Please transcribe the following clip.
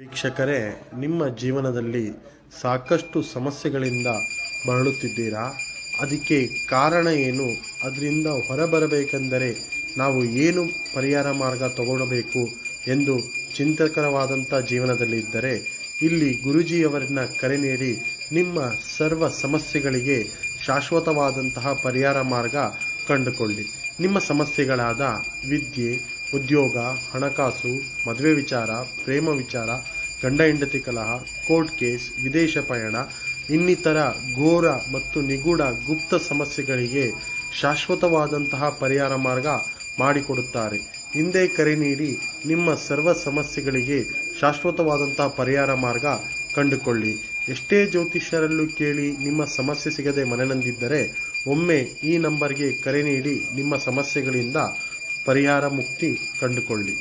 ವೀಕ್ಷಕರೇ, ನಿಮ್ಮ ಜೀವನದಲ್ಲಿ ಸಾಕಷ್ಟು ಸಮಸ್ಯೆಗಳಿಂದ ಬಳಲುತ್ತಿದ್ದೀರಾ? ಅದಕ್ಕೆ ಕಾರಣ ಏನು? ಅದರಿಂದ ಹೊರಬರಬೇಕೆಂದರೆ ನಾವು ಏನು ಪರಿಹಾರ ಮಾರ್ಗ ತಗೊಳ್ಳಬೇಕು ಎಂದು ಚಿಂತಕರವಾದಂಥ ಜೀವನದಲ್ಲಿ ಇದ್ದರೆ ಇಲ್ಲಿ ಗುರೂಜಿಯವರನ್ನ ಕರೆ ನೀಡಿ ನಿಮ್ಮ ಸರ್ವ ಸಮಸ್ಯೆಗಳಿಗೆ ಶಾಶ್ವತವಾದಂತಹ ಪರಿಹಾರ ಮಾರ್ಗ ಕಂಡುಕೊಳ್ಳಿ. ನಿಮ್ಮ ಸಮಸ್ಯೆಗಳಾದ ವಿದ್ಯೆ, ಉದ್ಯೋಗ, ಹಣಕಾಸು, ಮದುವೆ ವಿಚಾರ, ಪ್ರೇಮ ವಿಚಾರ, ಗಂಡ ಹೆಂಡತಿ ಕಲಹ, ಕೋರ್ಟ್ ಕೇಸ್, ವಿದೇಶ ಪಯಣ ಇನ್ನಿತರ ಘೋರ ಮತ್ತು ನಿಗೂಢ ಗುಪ್ತ ಸಮಸ್ಯೆಗಳಿಗೆ ಶಾಶ್ವತವಾದಂತಹ ಪರಿಹಾರ ಮಾರ್ಗ ಮಾಡಿಕೊಡುತ್ತಾರೆ. ಹಿಂದೆ ಕರೆ ನೀಡಿ ನಿಮ್ಮ ಸರ್ವ ಸಮಸ್ಯೆಗಳಿಗೆ ಶಾಶ್ವತವಾದಂತಹ ಪರಿಹಾರ ಮಾರ್ಗ ಕಂಡುಕೊಳ್ಳಿ. ಎಷ್ಟೇ ಜ್ಯೋತಿಷ್ಯರಲ್ಲೂ ಕೇಳಿ ನಿಮ್ಮ ಸಮಸ್ಯೆ ಸಿಗದೆ ಮನನೊಂದಿದ್ದರೆ ಒಮ್ಮೆ ಈ ನಂಬರ್ಗೆ ಕರೆ ನೀಡಿ ನಿಮ್ಮ ಸಮಸ್ಯೆಗಳಿಂದ ಪರಿಹಾರ ಮುಕ್ತಿ ಕಂಡುಕೊಳ್ಳಿ.